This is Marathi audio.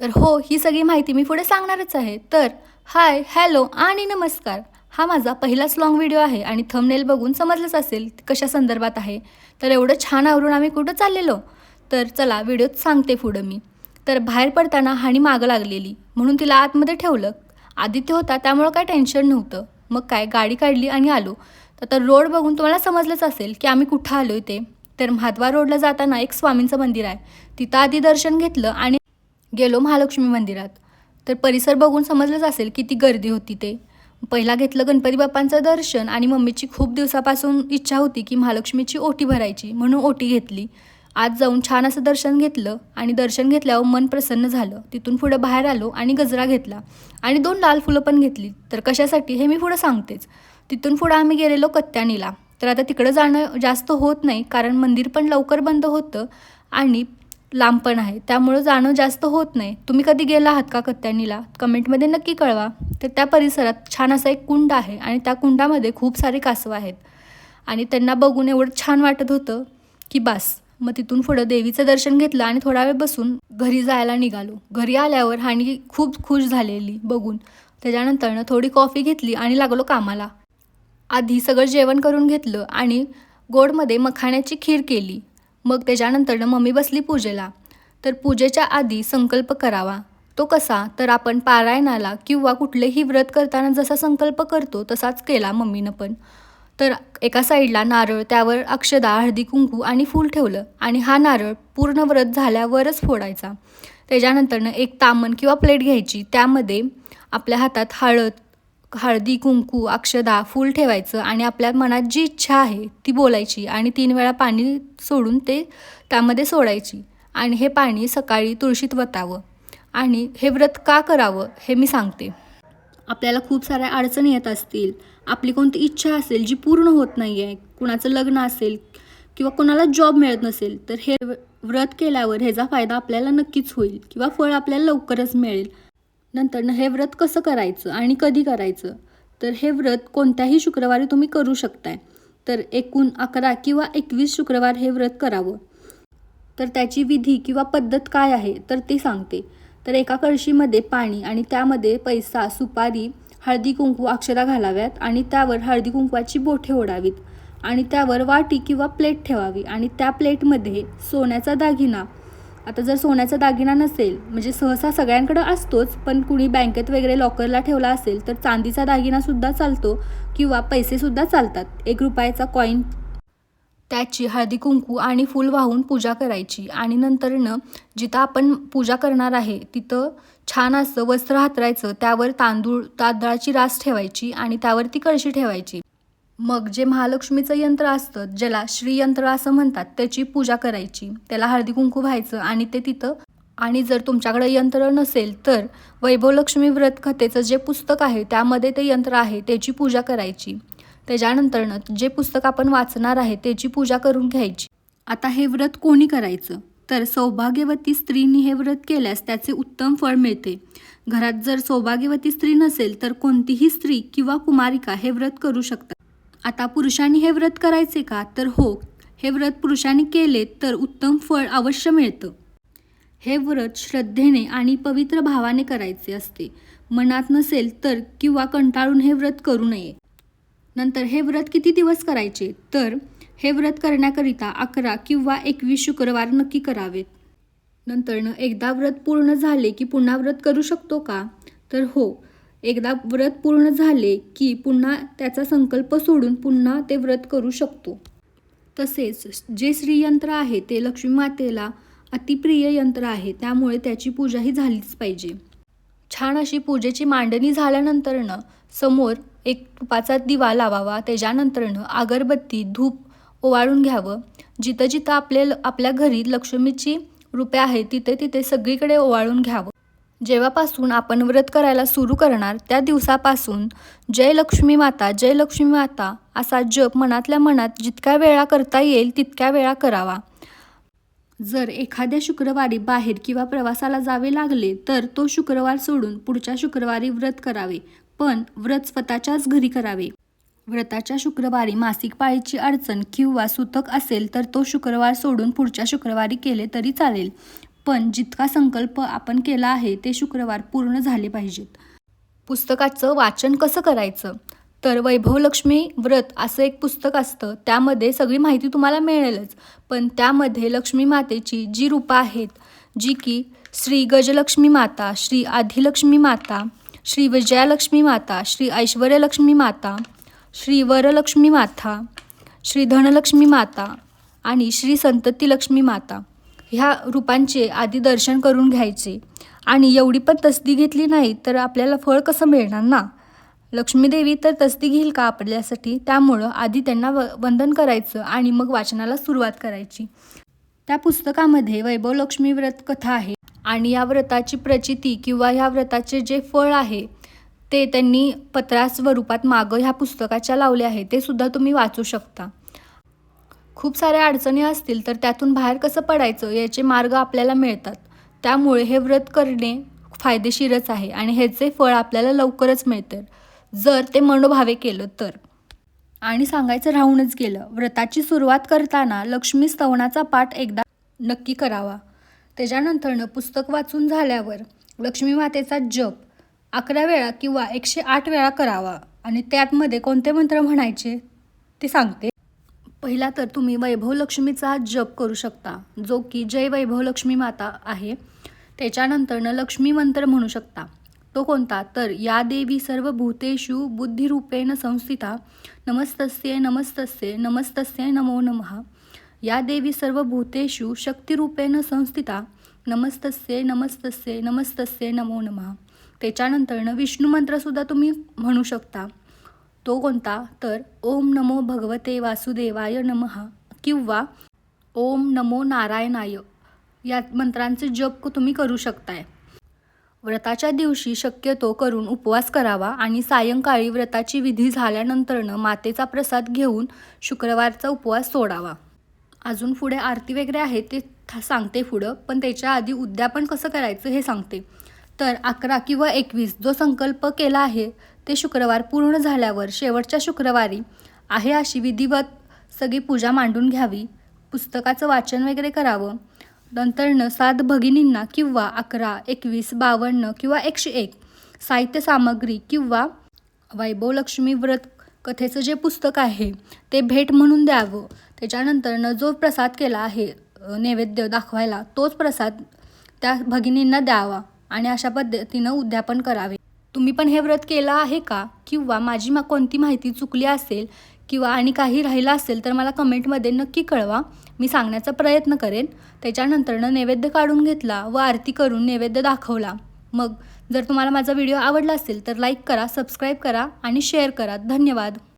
तर हो, ही सगळी माहिती मी पुढे सांगणारच आहे. तर हाय, हॅलो आणि नमस्कार. हा माझा पहिलाच लाँग व्हिडिओ आहे आणि थंबनेल बघून समजलंच असेल कशा संदर्भात आहे. तर एवढं छान आवरून आम्ही कुठं चाललेलो? तर चला व्हिडिओत सांगते पुढं मी. तर बाहेर पडताना हानी मागं लागलेली म्हणून तिला आतमध्ये ठेवलं. आदित्य होता त्यामुळं काय टेन्शन नव्हतं. मग काय गाडी काढली आणि आलो. तर आता रोड बघून तुम्हाला समजलंच असेल की आम्ही कुठं आलो ते. तर महाद्वार रोडला जाताना एक स्वामींचं मंदिर आहे. तिथं आधी दर्शन घेतलं आणि गेलो महालक्ष्मी मंदिरात. तर परिसर बघून समजलंच असेल किती गर्दी होती ते. पहिला घेतलं गणपती बाप्पांचं दर्शन आणि मम्मीची खूप दिवसापासून इच्छा होती की महालक्ष्मीची ओटी भरायची म्हणून ओटी घेतली. आज जाऊन छान असं दर्शन घेतलं आणि दर्शन घेतल्यावर मन प्रसन्न झालं. तिथून पुढं बाहेर आलो आणि गजरा घेतला आणि 2 लाल फुलं पण घेतली. तर कशासाठी हे मी पुढं सांगतेच. तिथून पुढं आम्ही गेलेलो कत्यानीला. तर आता तिकडं जाणं जास्त होत नाही कारण मंदिर पण लवकर बंद होतं आणि लांब पण आहे, त्यामुळं जाणं जास्त होत नाही. तुम्ही कधी गेला आहात का कत्यानीला? कमेंटमध्ये नक्की कळवा. तर त्या परिसरात छान असा एक कुंड आहे आणि त्या कुंडामध्ये खूप सारे कासवं आहेत आणि त्यांना बघून एवढं छान वाटत होतं की बास. मग तिथून पुढं देवीचं दर्शन घेतलं आणि थोडा वेळ बसून घरी जायला निघालो. घरी आल्यावर हानी खूप खुश झालेली बघून. त्याच्यानंतरनं थोडी कॉफी घेतली आणि लागलो कामाला. आधी सगळं जेवण करून घेतलं आणि गोडमध्ये मखाण्याची खीर केली. मग त्याच्यानंतरनं मम्मी बसली पूजेला. तर पूजेच्या आधी संकल्प करावा. तो कसा? तर आपण पारायणाला किंवा कुठलेही व्रत करताना जसा संकल्प करतो तसाच केला मम्मीनं पण. तर एका साईडला नारळ, त्यावर अक्षदा, हळदी कुंकू आणि फूल ठेवलं आणि हा नारळ पूर्ण व्रत झाल्यावरच फोडायचा. त्याच्यानंतरनं एक तामण किंवा प्लेट घ्यायची. त्यामध्ये आपल्या हातात हळदी, कुंकू, अक्षदा, फूल ठेवायचं आणि आपल्या मनात जी इच्छा आहे ती बोलायची आणि 3 वेळा पाणी सोडून ते त्यामध्ये सोडायची आणि हे पाणी सकाळी तुळशीत वतावं. आणि हे व्रत का करावं हे मी सांगते. आपल्याला खूप साऱ्या अडचणी येत असतील, आपली कोणती इच्छा असेल जी पूर्ण होत नाही आहे, कुणाचं लग्न असेल किंवा कोणाला जॉब मिळत नसेल, तर हे व्रत केल्यावर ह्याचा फायदा आपल्याला नक्कीच होईल किंवा फळ आपल्याला लवकरच मिळेल. नंतरनं हे व्रत कसं करायचं आणि कधी करायचं? तर हे व्रत कोणत्याही शुक्रवारी तुम्ही करू शकताय. तर एकूण 11 किंवा 21 शुक्रवार हे व्रत करावं. तर त्याची विधी किंवा पद्धत काय आहे तर ते सांगते. तर एका कळशीमध्ये पाणी आणि त्यामध्ये पैसा, सुपारी, हळदी कुंकू, अक्षता घालाव्यात आणि त्यावर हळदी कुंकवाची बोटे ओढावीत आणि त्यावर वाटी किंवा प्लेट ठेवावी आणि त्या प्लेटमध्ये सोन्याचा दागिना. आता जर सोन्याचा दागिना नसेल, म्हणजे सहसा सगळ्यांकडं असतोच, पण कुणी बँकेत वगैरे लॉकरला ठेवला असेल तर चांदीचा दागिनासुद्धा चालतो किंवा पैसेसुद्धा चालतात. 1 रुपयाचा कॉईन, त्याची हळदी कुंकू आणि फूल वाहून पूजा करायची आणि नंतरनं जिथं आपण पूजा करणार आहे तिथं छान असं वस्त्र हातरायचं. त्यावर तांदळाची रास ठेवायची आणि त्यावरती कळशी ठेवायची. मग जे महालक्ष्मीचं यंत्र असतं, ज्याला श्रीयंत्र असं म्हणतात, त्याची पूजा करायची. त्याला हळदी कुंकू व्हायचं आणि ते तिथं. आणि जर तुमच्याकडे यंत्र नसेल तर वैभवलक्ष्मी व्रत कथेचं जे पुस्तक आहे त्यामध्ये ते यंत्र आहे त्याची पूजा करायची. त्याच्यानंतरनं जे पुस्तक आपण वाचणार आहे त्याची पूजा करून घ्यायची. आता हे व्रत कोणी करायचं? तर सौभाग्यवती स्त्रीनी हे व्रत केल्यास त्याचे उत्तम फळ मिळते. घरात जर सौभाग्यवती स्त्री नसेल तर कोणतीही स्त्री किंवा कुमारिका हे व्रत करू शकतात. आता पुरुषांनी हे व्रत करायचे का? तर हो, हे व्रत पुरुषांनी केले तर उत्तम फळ अवश्य मिळतं. हे व्रत श्रद्धेने आणि पवित्र भावाने करायचे असते. मनात नसेल तर किंवा कंटाळून हे व्रत करू नये. नंतर हे व्रत किती दिवस करायचे? तर हे व्रत करण्याकरिता 11 किंवा 21 शुक्रवार नक्की करावेत. नंतरनं एकदा व्रत पूर्ण झाले की पुन्हा व्रत करू शकतो का? तर हो, एकदा व्रत पूर्ण झाले की पुन्हा त्याचा संकल्प सोडून पुन्हा ते व्रत करू शकतो. तसेच जे श्रीयंत्र आहे ते लक्ष्मी मातेला अतिप्रिय यंत्र आहे, त्यामुळे त्याची पूजाही झालीच पाहिजे. छान अशी पूजेची मांडणी झाल्यानंतरनं समोर एक तुपाचा दिवा लावावा. त्याच्यानंतरनं अगरबत्ती, धूप ओवाळून घ्यावं. जिथं जिथं आपल्या घरी लक्ष्मीची रूपे आहेत तिथे तिथे सगळीकडे ओवाळून घ्यावं. जेव्हापासून आपण व्रत करायला सुरू करणार त्या दिवसापासून जय लक्ष्मी माता, जय लक्ष्मी माता असा जप मनातल्या मनात जितक्या वेळा करता येईल तितक्या वेळा करावा. जर एखाद्या शुक्रवारी बाहेर किंवा प्रवासाला जावे लागले तर तो शुक्रवार सोडून पुढच्या शुक्रवारी व्रत करावे, पण व्रत स्वतःच्याच घरी करावे. व्रताच्या शुक्रवारी मासिक पाळीची अडचण किंवा सुतक असेल तर तो शुक्रवार सोडून पुढच्या शुक्रवारी केले तरी चालेल, पण जितका संकल्प आपण केला आहे ते शुक्रवार पूर्ण झाले पाहिजेत. पुस्तकाचं वाचन कसं करायचं? तर वैभवलक्ष्मी व्रत असं एक पुस्तक असतं. त्यामध्ये सगळी माहिती तुम्हाला मिळेलच, पण त्यामध्ये लक्ष्मी मातेची जी रूपं आहेत, जी की श्री गजलक्ष्मी माता, श्री आदिलक्ष्मी माता, श्री विजयालक्ष्मी माता, श्री ऐश्वर्यलक्ष्मी माता, श्री वरलक्ष्मी माता, श्री धनलक्ष्मी माता आणि श्री संततीलक्ष्मी माता, ह्या रूपांचे आधी दर्शन करून घ्यायचे. आणि एवढी पण तसदी घेतली नाही तर आपल्याला फळ कसं मिळणार ना? लक्ष्मीदेवी तर तसदी घेईल का आपल्यासाठी? त्यामुळं आधी त्यांना वंदन करायचं आणि मग वाचनाला सुरुवात करायची. त्या पुस्तकामध्ये वैभवलक्ष्मी व्रत कथा आहे आणि या व्रताची प्रचिती किंवा ह्या व्रताचे जे फळ आहे ते त्यांनी पत्रा स्वरूपात मागं ह्या पुस्तकाच्या लावले आहे. ते सुद्धा तुम्ही वाचू शकता. खूप साऱ्या अडचणी असतील तर त्यातून बाहेर कसं पडायचं याचे मार्ग आपल्याला मिळतात. त्यामुळे हे व्रत करणे फायदेशीरच आहे आणि ह्याचे फळ आपल्याला लवकरच मिळतं जर ते मनोभावे केलं तर. आणि सांगायचं राहूनच गेलं, व्रताची सुरुवात करताना लक्ष्मी स्तवनाचा पाठ एकदा नक्की करावा. त्याच्यानंतरनं पुस्तक वाचून झाल्यावर लक्ष्मी मातेचा जप 11 वेळा किंवा 108 वेळा करावा. आणि त्यातमध्ये कोणते मंत्र म्हणायचे ते सांगते. पहिला तर तुम्ही वैभवलक्ष्मीचा जप करू शकता, जो की जय वैभवलक्ष्मी माता आहे. त्याच्यानंतरनं लक्ष्मी मंत्र म्हणू शकता. तो कोणता? तर या देवी सर्वभूतेषु बुद्धिरूपेण संस्थिता नमस्तस्ये नमस्तस्ये नमस्तस्ये नमो नमः. या देवी सर्वभूतेषु शक्तिरूपेण संस्थिता नमस्तस्ये नमस्तस्ये नमस्तस्ये नमो नमः. त्याच्यानंतरनं विष्णू मंत्रसुद्धा तुम्ही म्हणू शकता. तो कोणता? तर ओम नमो भगवते वासुदेवाय नमः किंवा ओम नमो नारायणाय, या मंत्रांचे जप तुम्ही करू शकताय. व्रताच्या दिवशी शक्यतो करून उपवास करावा आणि सायंकाळी व्रताची विधी झाल्यानंतरनं मातेचा प्रसाद घेऊन शुक्रवारचा उपवास सोडावा. अजून पुढे आरती वगैरे आहे ते सांगते पुढं, पण त्याच्या आधी उद्यापन कसं करायचं हे सांगते. तर 11 किंवा 21 जो संकल्प केला आहे ते शुक्रवार पूर्ण झाल्यावर शेवटच्या शुक्रवारी आहे अशी विधिवत सगळी पूजा मांडून घ्यावी. पुस्तकाचं वाचन वगैरे करावं. नंतरनं 7 भगिनींना किंवा 11, 21, 52 किंवा 101 साहित्य सामग्री किंवा वैभवलक्ष्मी व्रत कथेचं जे पुस्तक आहे ते भेट म्हणून द्यावं. त्याच्यानंतरनं जो प्रसाद केला आहे नैवेद्य दाखवायला, तोच प्रसाद त्या भगिनींना द्यावा आणि अशा पद्धतीनं उद्यापन करावे. तुम्ही पण हे व्रत केलं आहे का? किंवा माझी कोणती माहिती चुकली असेल किंवा आणि काही राहिलं असेल तर मला कमेंटमध्ये नक्की कळवा. मी सांगण्याचा प्रयत्न करेन. त्याच्यानंतरनं नैवेद्य काढून घेतला व आरती करून नैवेद्य दाखवला. मग जर तुम्हाला माझा व्हिडिओ आवडला असेल तर लाईक करा, सबस्क्राईब करा आणि शेअर करा. धन्यवाद.